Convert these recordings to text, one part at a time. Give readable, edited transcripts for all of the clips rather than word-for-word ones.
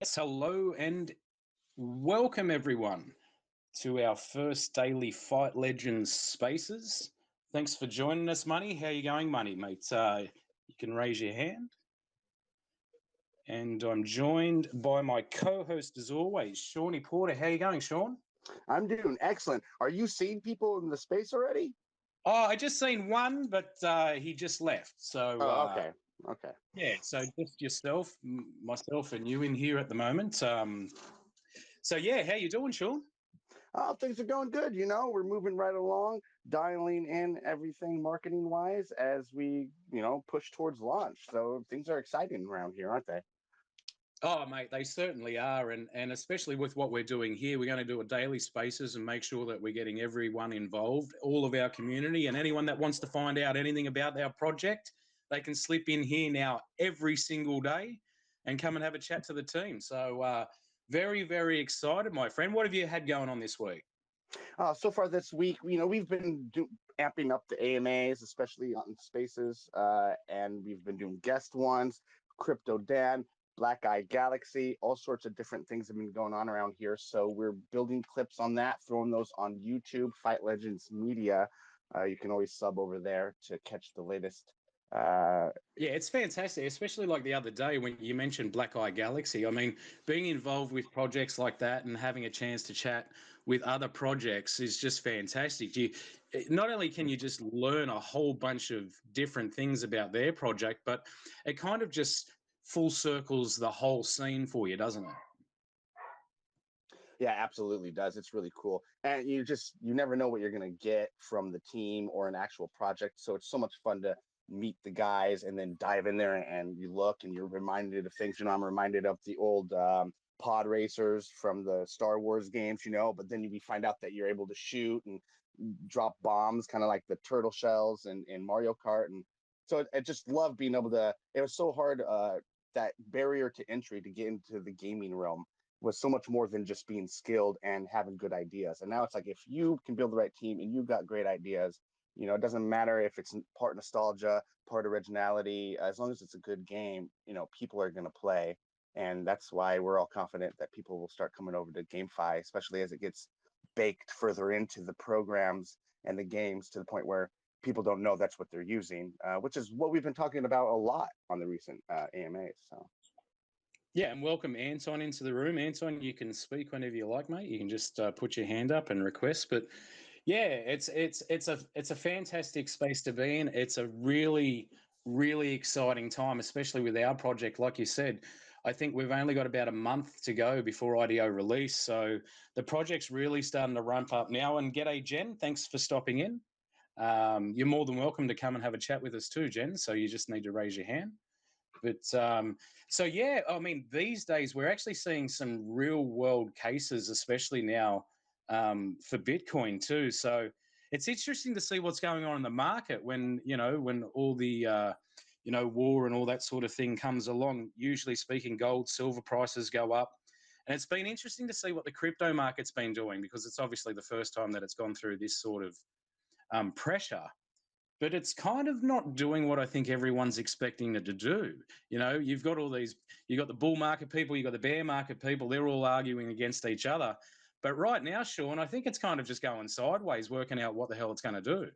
Yes, hello and welcome everyone to our first daily Fight Legends Spaces. Thanks for joining us, Money. How you going, Money, mate? You can raise your hand. And I'm joined by my co-host, as always, Shawnee Porter. How you going, Sean? I'm doing excellent. Are you seeing people in the space already? Oh, I just seen one, but he just left. So Oh, okay. Okay. yeah, so just yourself, myself, and you in here at the moment. So yeah, how you doing, Sean? Oh, things are going good. We're moving right along, dialing in everything marketing wise as we, push towards launch. So things are exciting around here, aren't they? Oh, mate, they certainly are. And especially with what we're doing here, we're going to do a daily spaces and make sure that we're getting everyone involved, all of our community, and anyone that wants to find out anything about our project, they can slip in here now every single day and come and have a chat to the team. So, very, very excited, my friend. What have you had going on this week? So far this week, we've been amping up the AMAs, especially on Spaces, and we've been doing guest ones, Crypto Dan, Black Eye Galaxy, all sorts of different things have been going on around here. So we're building clips on that, throwing those on YouTube, Fight Legends Media. You can always sub over there to catch the latest. Yeah, it's fantastic, especially like the other day when you mentioned Black Eye Galaxy. I mean, being involved with projects like that and having a chance to chat with other projects is just fantastic. Not only can you just learn a whole bunch of different things about their project, but it kind of just full circles the whole scene for you, doesn't it? Yeah, absolutely does. It's really cool. And you never know what you're going to get from the team or an actual project. So it's so much fun to meet the guys and then dive in there and you look and you're reminded of things. I'm reminded of the old pod racers from the Star Wars games, but then you find out that you're able to shoot and drop bombs, kind of like the turtle shells in Mario Kart. And so I just love being able to, it was so hard, that barrier to entry to get into the gaming realm was so much more than just being skilled and having good ideas. And now it's like if you can build the right team and you've got great ideas, it doesn't matter if it's part nostalgia, part originality, as long as it's a good game, people are going to play. And that's why we're all confident that people will start coming over to GameFi, especially as it gets baked further into the programs and the games to the point where people don't know that's what they're using, which is what we've been talking about a lot on the recent AMAs. So. Yeah, and welcome Anton into the room. Anton, you can speak whenever you like, mate. You can just put your hand up and request. But yeah, it's a fantastic space to be in. It's a really exciting time, especially with our project. Like you said, I think we've only got about a month to go before IDO release, so the project's really starting to ramp up now. And g'day, Jen. Thanks for stopping in. You're more than welcome to come and have a chat with us too, Jen. So you just need to raise your hand. But so yeah, I mean, these days we're actually seeing some real world cases, especially now for Bitcoin too. So it's interesting to see what's going on in the market when when all the war and all that sort of thing comes along. Usually speaking, gold, silver prices go up. And it's been interesting to see what the crypto market's been doing because it's obviously the first time that it's gone through this sort of pressure, but it's kind of not doing what I think everyone's expecting it to do. You've got all these, you've got the bull market people, you've got the bear market people, they're all arguing against each other. But right now, Sean, I think it's kind of just going sideways, working out what the hell it's going to do.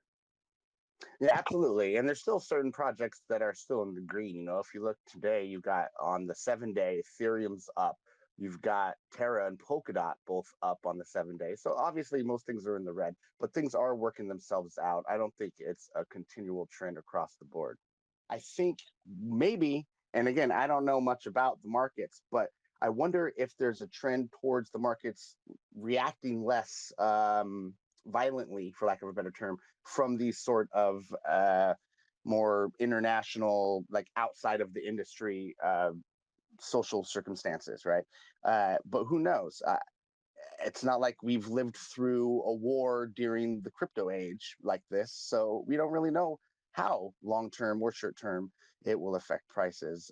Yeah, absolutely. And there's still certain projects that are still in the green. If you look today, you've got on the 7 day, Ethereum's up. You've got Terra and Polkadot both up on the 7 day. So obviously, most things are in the red, but things are working themselves out. I don't think it's a continual trend across the board. I think maybe, and again, I don't know much about the markets, but I wonder if there's a trend towards the markets reacting less violently, for lack of a better term, from these sort of more international, like outside of the industry, social circumstances, right? But who knows? It's not like we've lived through a war during the crypto age like this, so we don't really know how long term or short term it will affect prices.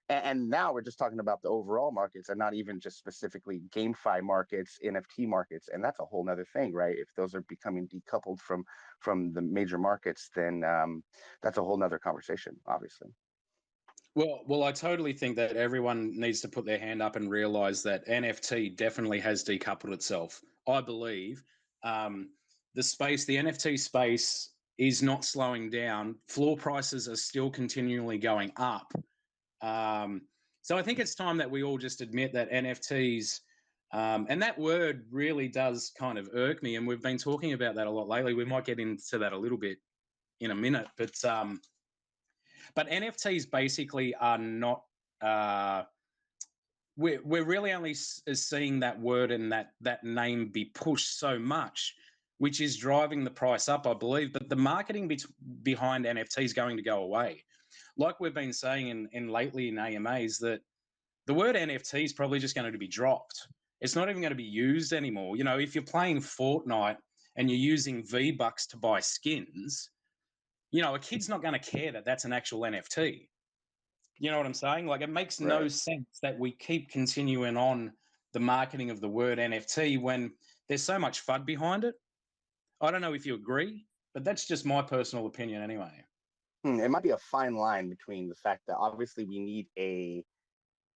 And now we're just talking about the overall markets and not even just specifically GameFi markets, NFT markets, and that's a whole nother thing, right? If those are becoming decoupled from the major markets, then that's a whole nother conversation, obviously. Well, I totally think that everyone needs to put their hand up and realize that NFT definitely has decoupled itself. I believe um, the NFT space is not slowing down. Floor prices are still continually going up. Um, so I think it's time that we all just admit that NFTs, and that word really does kind of irk me. And we've been talking about that a lot lately. We might get into that a little bit in a minute, but NFTs basically are not. Uh, we're really only seeing that word and that name be pushed so much, which is driving the price up, I believe. But the marketing behind NFT is going to go away. Like we've been saying in lately in AMAs, that the word NFT is probably just going to be dropped. It's not even going to be used anymore. You know, if you're playing Fortnite and you're using V-Bucks to buy skins, you know, a kid's not going to care that that's an actual NFT. You know what I'm saying? Like, it makes no Right. sense that we keep continuing on the marketing of the word NFT when there's so much FUD behind it. I don't know if you agree, but that's just my personal opinion anyway. It might be a fine line between the fact that obviously we need a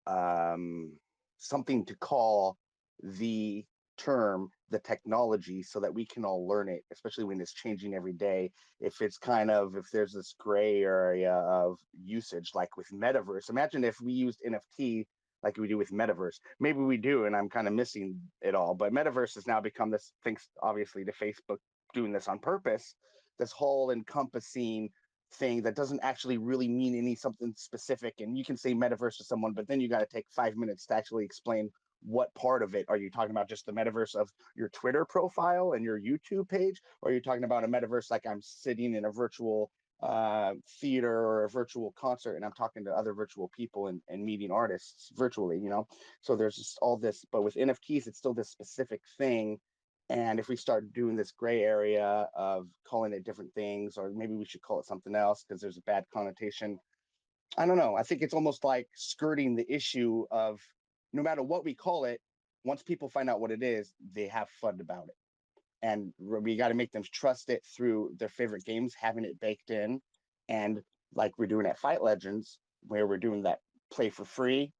um, something to call the term, the technology, so that we can all learn it, especially when it's changing every day. If it's kind of, if there's this gray area of usage, like with metaverse, imagine if we used NFT like we do with metaverse. Maybe we do, and I'm kind of missing it all. But metaverse has now become this, thanks obviously to Facebook doing this on purpose, this whole encompassing thing that doesn't actually really mean any something specific. And you can say metaverse to someone, but then you got to take 5 minutes to actually explain what part of it are you talking about. Just the metaverse of your Twitter profile and your YouTube page, or are you talking about a metaverse like I'm sitting in a virtual theater or a virtual concert and I'm talking to other virtual people and meeting artists virtually, you know? So there's just all this, but with NFTs it's still this specific thing. And if we start doing this gray area of calling it different things, or maybe we should call it something else because there's a bad connotation. I don't know. I think it's almost like skirting the issue of no matter what we call it, once people find out what it is, they have fun about it. And we got to make them trust it through their favorite games, having it baked in. And like we're doing at Fight Legends, where we're doing that play for free,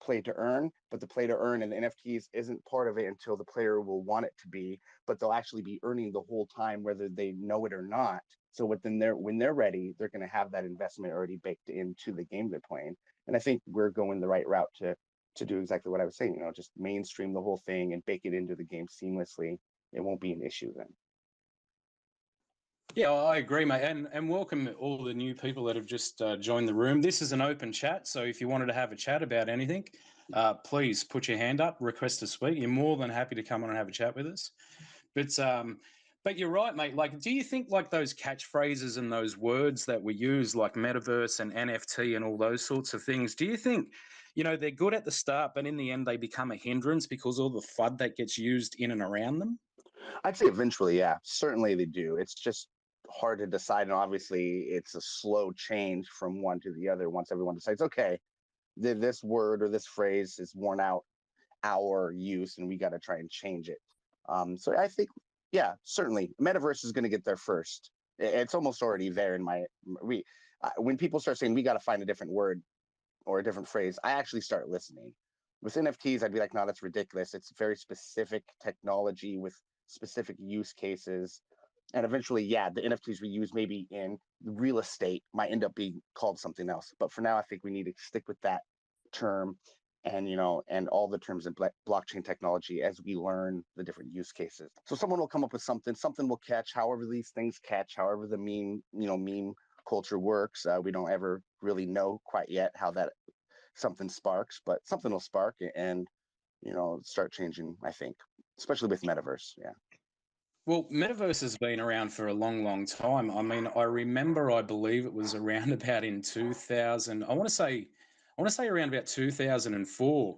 play to earn, but the play to earn and the NFTs isn't part of it until the player will want it to be, but they'll actually be earning the whole time, whether they know it or not. So when they're ready, they're going to have that investment already baked into the game they're playing. And I think we're going the right route to do exactly what I was saying, you know, just mainstream the whole thing and bake it into the game seamlessly. It won't be an issue then. Yeah, I agree, mate. And welcome all the new people that have just joined the room. This is an open chat, so if you wanted to have a chat about anything, please put your hand up, request to speak. You're more than happy to come on and have a chat with us. But you're right, mate. Like, do you think like those catchphrases and those words that we use, like metaverse and NFT and all those sorts of things, do you think, you know, they're good at the start, but in the end they become a hindrance because all the FUD that gets used in and around them? I'd say eventually, yeah, certainly they do. It's just hard to decide. And obviously, it's a slow change from one to the other once everyone decides, okay, this word or this phrase is worn out our use and we got to try and change it. So I think, yeah, certainly metaverse is going to get there first. It's almost already there in my, we, when people start saying we got to find a different word or a different phrase, I actually start listening. With NFTs, I'd be like, no, that's ridiculous. It's very specific technology with specific use cases. And eventually, yeah, the NFTs we use maybe in real estate might end up being called something else. But for now, I think we need to stick with that term and, you know, and all the terms in blockchain technology as we learn the different use cases. So someone will come up with something will catch, however these things catch, however the meme culture works. We don't ever really know quite yet how that something sparks, but something will spark and, you know, start changing, I think, especially with metaverse. Yeah. Well, metaverse has been around for a long, long time. I mean, I remember, I believe it was around about in 2000. I want to say around about 2004.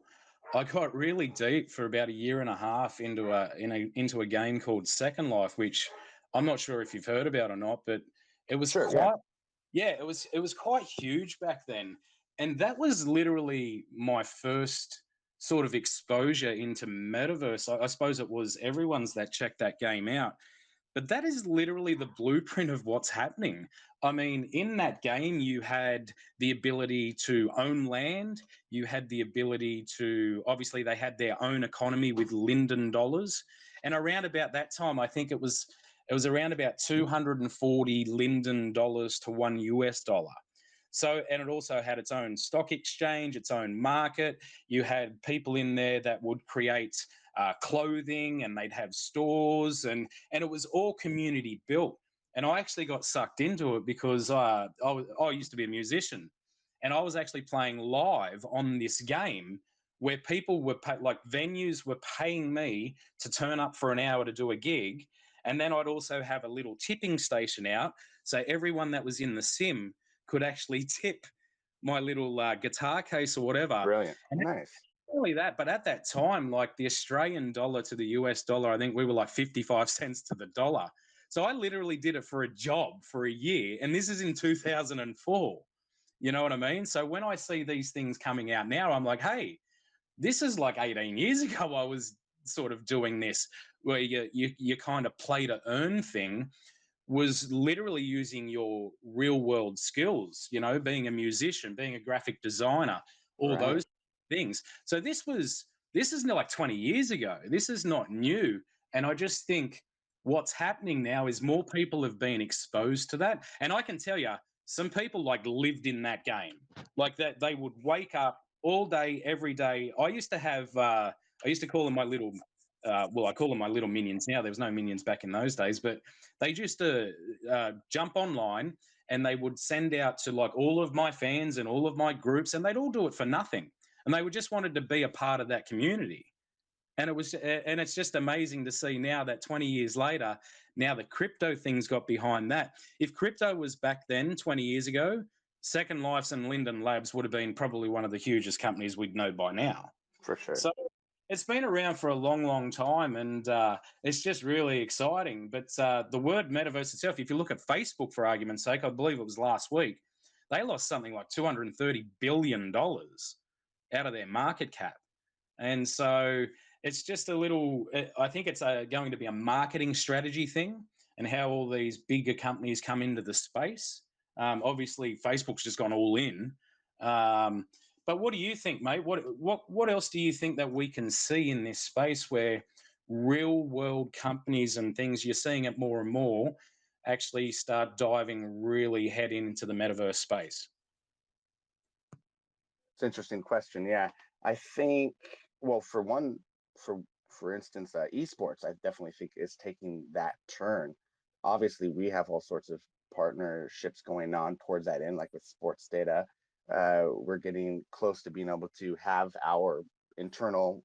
I got really deep for about a year and a half into a game called Second Life, which I'm not sure if you've heard about or not, but it was Sure. Yeah. quite yeah, it was quite huge back then, and that was literally my first sort of exposure into metaverse. I suppose it was everyone's that checked that game out. But that is literally the blueprint of what's happening. I mean, in that game, you had the ability to own land. You had the ability to, obviously, they had their own economy with Linden dollars. And around about that time, I think it was around about 240 Linden dollars to $1. So, and it also had its own stock exchange, its own market. You had people in there that would create clothing, and they'd have stores, and it was all community built. And I actually got sucked into it because I used to be a musician, and I was actually playing live on this game where people were like venues were paying me to turn up for an hour to do a gig, and then I'd also have a little tipping station out, so everyone that was in the sim could actually tip my little guitar case or whatever. Brilliant. And Nice. not only that, but at that time, like the Australian dollar to the US dollar, I think we were like 55 cents to the dollar. So I literally did it for a job for a year. And this is in 2004. You know what I mean? So when I see these things coming out now, I'm like, hey, this is like 18 years ago. I was sort of doing this where you kind of play to earn thing, was literally using your real world skills, being a musician, being a graphic designer, all Right. those things. So this is like 20 years ago. This is not new. And I just think what's happening now is more people have been exposed to that. And I can tell you, some people like lived in that game. Like that they would wake up all day, every day. I used to call them my little well, I call them my little minions now. There was no minions back in those days, but they used to jump online and they would send out to like all of my fans and all of my groups, and they'd all do it for nothing. And they were just wanted to be a part of that community. And it's just amazing to see now that 20 years later, now the crypto things got behind that. If crypto was back then 20 years ago, Second Life's and Linden Labs would have been probably one of the hugest companies we'd know by now. For sure. So it's been around for a long, long time, and it's just really exciting. But the word metaverse itself, if you look at Facebook, for argument's sake, I believe it was last week, they lost something like $230 billion out of their market cap. And so it's just a little, I think it's going to be a marketing strategy thing, and how all these bigger companies come into the space. Obviously, Facebook's just gone all in. Um, but what do you think, mate? What else do you think that we can see in this space where real world companies and things, you're seeing it more and more, actually start diving really head into the metaverse space? It's an interesting question. Yeah, I think. Well, for one, for for instance, esports, I definitely think is taking that turn. Obviously, we have all sorts of partnerships going on towards that end, like with sports data. We're getting close to being able to have our internal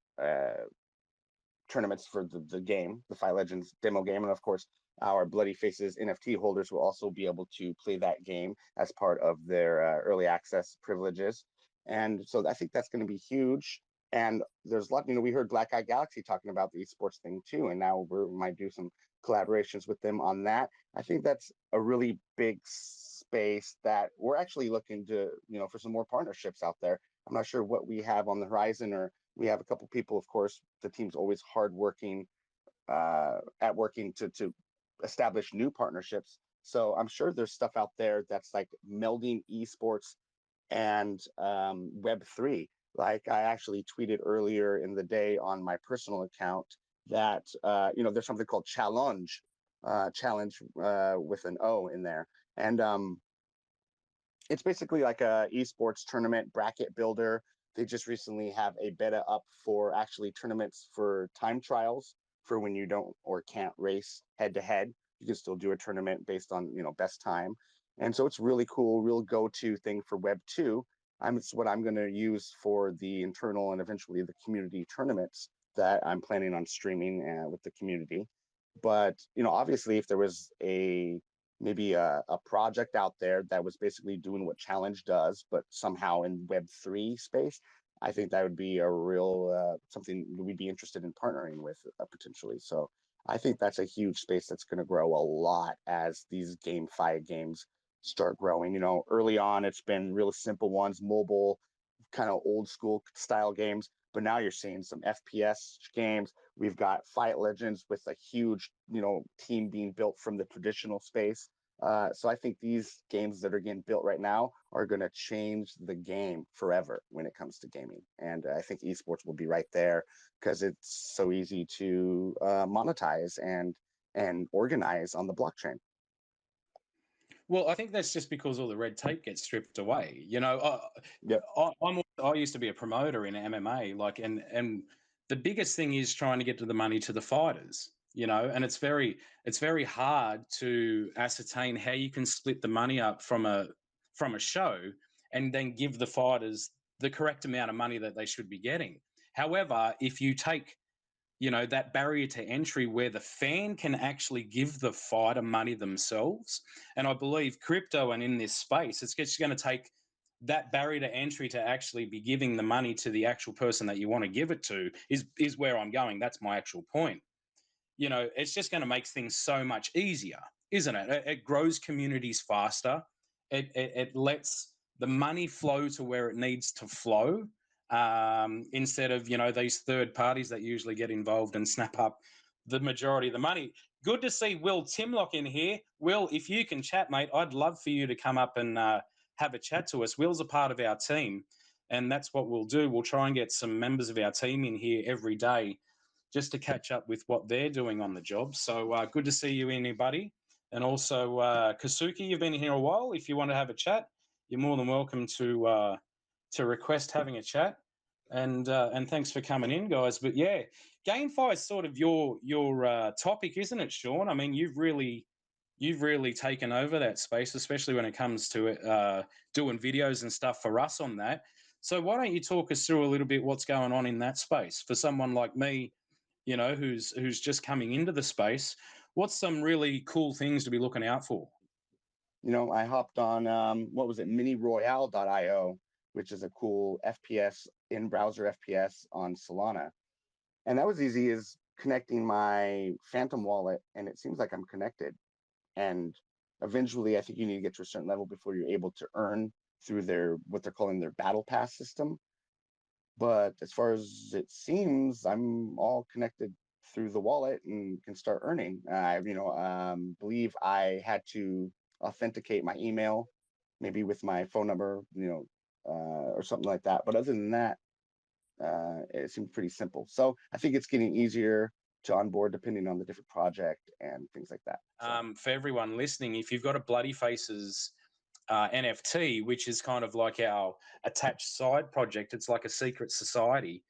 tournaments for the game, the Fi Legends demo game, and of course, our Bloody Faces NFT holders will also be able to play that game as part of their early access privileges. And so I think that's going to be huge. And there's a lot, we heard Black Eye Galaxy talking about the esports thing too, and now we might do some collaborations with them on that. I think that's a really big space that we're actually looking to, for some more partnerships out there. I'm not sure what we have on the horizon, or we have a couple people, of course. The team's always hardworking at working to establish new partnerships. So I'm sure there's stuff out there that's like melding esports and Web3. Like I actually tweeted earlier in the day on my personal account that there's something called challenge with an O in there, and it's basically like a esports tournament bracket builder. They just recently have a beta up for actually tournaments for time trials for when you don't or can't race head to head. You can still do a tournament based on best time, and so it's really cool, real go-to thing for Web 2. It's what I'm going to use for the internal and eventually the community tournaments that I'm planning on streaming with the community. But obviously, if there was maybe a project out there that was basically doing what Challenge does, but somehow in Web3 space, I think that would be a real something we'd be interested in partnering with potentially. So I think that's a huge space that's going to grow a lot as these GameFi games start growing. Early on, it's been real simple ones, mobile, kind of old school style games, but now you're seeing some FPS games. We've got Fight Legends with a huge, team being built from the traditional space. So I think these games that are getting built right now are going to change the game forever when it comes to gaming. And I think esports will be right there because it's so easy to monetize and organize on the blockchain. Well, I think that's just because all the red tape gets stripped away. Yep. I used to be a promoter in MMA, and the biggest thing is trying to get to the money to the fighters. And it's very hard to ascertain how you can split the money up from a show and then give the fighters the correct amount of money that they should be getting. However, if you take that barrier to entry where the fan can actually give the fighter money themselves. And I believe crypto and in this space, it's just going to take that barrier to entry to actually be giving the money to the actual person that you want to give it to is where I'm going. That's my actual point. It's just going to make things so much easier, isn't it? It grows communities faster. It lets the money flow to where it needs to flow, instead of these third parties that usually get involved and snap up the majority of the money. Good to see Will Timlock in here. Will, if you can chat, mate, I'd love for you to come up and have a chat to us. Will's a part of our team, and that's what we'll do. We'll try and get some members of our team in here every day just to catch up with what they're doing on the job. So good to see you in here, buddy. And also, Kasuki, you've been here a while. If you want to have a chat, you're more than welcome to request having a chat. And thanks for coming in, guys. But yeah, GameFi is sort of your topic, isn't it, Sean? I mean, you've really taken over that space, especially when it comes to doing videos and stuff for us on that. So why don't you talk us through a little bit what's going on in that space for someone like me, who's just coming into the space? What's some really cool things to be looking out for? I hopped on what was it, miniroyale.io, which is a cool FPS in-browser FPS on Solana. And that was easy as connecting my Phantom wallet, and it seems like I'm connected. And eventually, I think you need to get to a certain level before you're able to earn through their what they're calling their battle pass system. But as far as it seems, I'm all connected through the wallet and can start earning. I, believe I had to authenticate my email, maybe with my phone number, or something like that. But other than that, it seemed pretty simple. So I think it's getting easier to onboard depending on the different project and things like that. So. For everyone listening, if you've got a Bloody Faces NFT, which is kind of like our attached side project, it's like a secret society.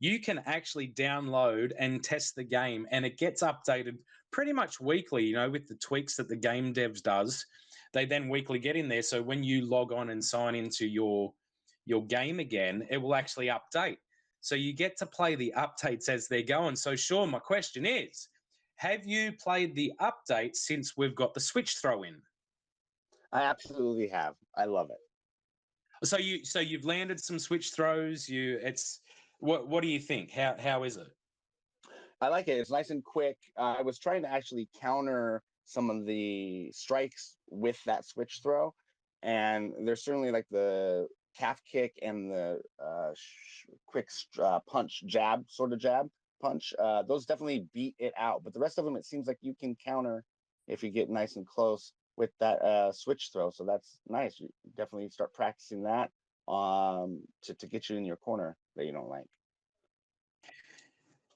You can actually download and test the game, and it gets updated pretty much weekly. With the tweaks that the game devs does, they then weekly get in there. So when you log on and sign into your game again, it will actually update. So you get to play the updates as they're going. So Sean, my question is, have you played the update since we've got the Switch throw in? I absolutely have. I love it. So you've landed some switch throws. What do you think? How is it? I like it. It's nice and quick. I was trying to actually counter some of the strikes with that switch throw, and there's certainly like the calf kick and the quick punch jab, sort of jab punch. Those definitely beat it out, but the rest of them, it seems like you can counter if you get nice and close with that switch throw. So that's nice. You definitely start practicing that to get you in your corner that you don't like.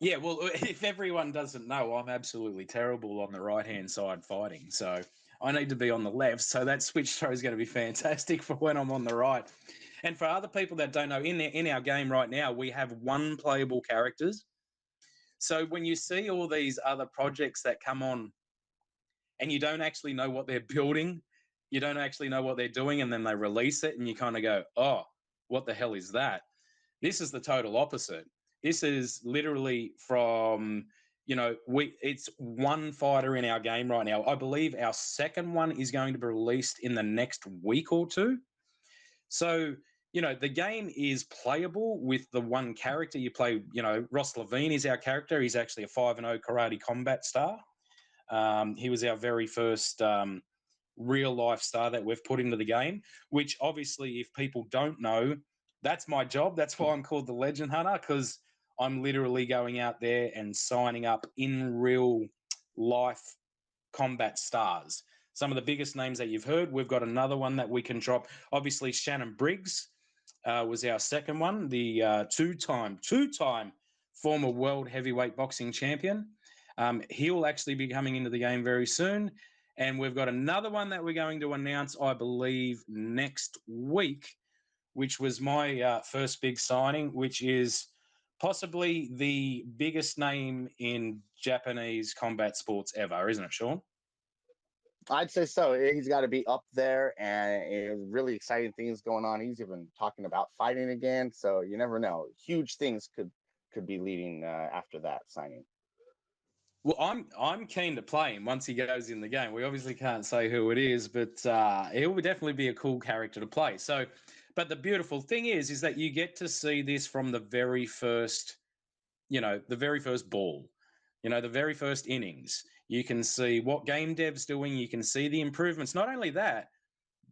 Yeah, well, if everyone doesn't know, I'm absolutely terrible on the right-hand side fighting. So I need to be on the left. So that switch throw is going to be fantastic for when I'm on the right. And for other people that don't know, in our game right now, we have one playable characters. So when you see all these other projects that come on and you don't actually know what they're building, you don't actually know what they're doing, and then they release it and you kind of go, oh, what the hell is that? This is the total opposite. This is literally from, it's one fighter in our game right now. I believe our second one is going to be released in the next week or two. So, the game is playable with the one character you play. Ross Levine is our character. He's actually a 5-0 karate combat star. He was our very first real life star that we've put into the game, which obviously, if people don't know, that's my job. That's why I'm called the Legend Hunter, because I'm literally going out there and signing up in real life combat stars. Some of the biggest names that you've heard. We've got another one that we can drop. Obviously, Shannon Briggs was our second one, the two-time former world heavyweight boxing champion. He'll actually be coming into the game very soon. And we've got another one that we're going to announce, I believe, next week, which was my first big signing, which is possibly the biggest name in Japanese combat sports ever, isn't it, Sean? I'd say so. He's got to be up there, and really exciting things going on. He's even talking about fighting again. So you never know. Huge things could be leading after that signing. Well, I'm keen to play him once he goes in the game. We obviously can't say who it is, but he will definitely be a cool character to play. So, but the beautiful thing is that you get to see this from the very first, the very first ball, the very first innings. You can see what game dev's doing. You can see the improvements. Not only that,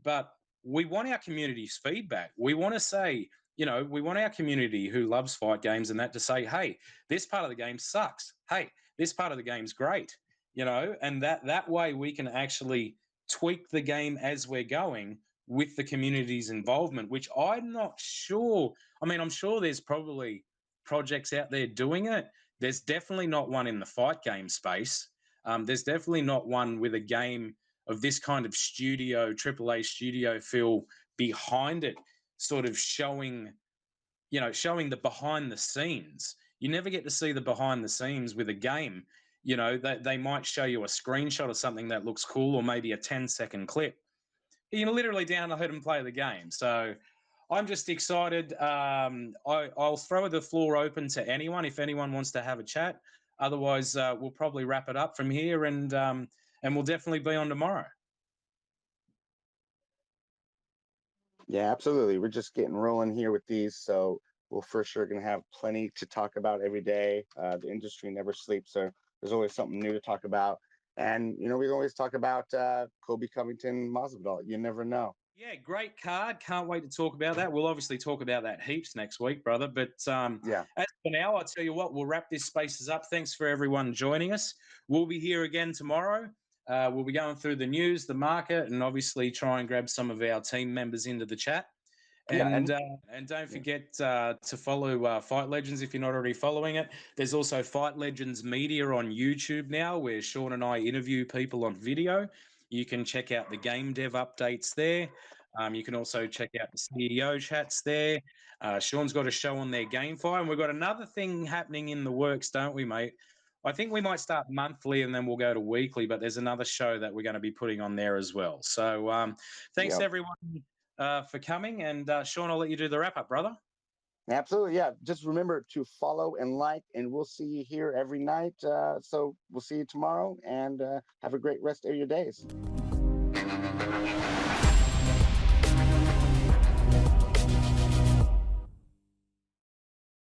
but we want our community's feedback. We want to say, we want our community who loves fight games and that to say, hey, this part of the game sucks. Hey, this part of the game's great, and that way we can actually tweak the game as we're going with the community's involvement, which I'm not sure. I mean, I'm sure there's probably projects out there doing it. There's definitely not one in the fight game space. There's definitely not one with a game of this kind of studio, AAA studio feel behind it, sort of showing the behind the scenes. You never get to see the behind the scenes with a game. They might show you a screenshot of something that looks cool, or maybe a 10-second clip. You can literally download and play the game. So I'm just excited. I'll throw the floor open to anyone if anyone wants to have a chat. Otherwise, we'll probably wrap it up from here, and we'll definitely be on tomorrow. Yeah, absolutely. We're just getting rolling here with these, so we're for sure going to have plenty to talk about every day. The industry never sleeps, so there's always something new to talk about. And we always talk about Kobe Covington Masvidal. You never know. Yeah, great card. Can't wait to talk about that. We'll obviously talk about that heaps next week, brother. But Yeah, as for now, I'll tell you what, we'll wrap this spaces up. Thanks for everyone joining us. We'll be here again tomorrow. We'll be going through the news, the market, and obviously try and grab some of our team members into the chat. yeah, And don't forget to follow Fight Legends if you're not already following it. There's also Fight Legends Media on YouTube now, where Sean and I interview people on video. You can check out the game dev updates there. You can also check out the CEO chats there. Sean's got a show on their GameFi, and we've got another thing happening in the works, don't we, mate? I think we might start monthly and then we'll go to weekly, but there's another show that we're going to be putting on there as well. So thanks yeah. everyone for coming. And Sean, I'll let you do the wrap up, brother. Absolutely. Yeah. Just remember to follow and like, and we'll see you here every night. So we'll see you tomorrow, and have a great rest of your days.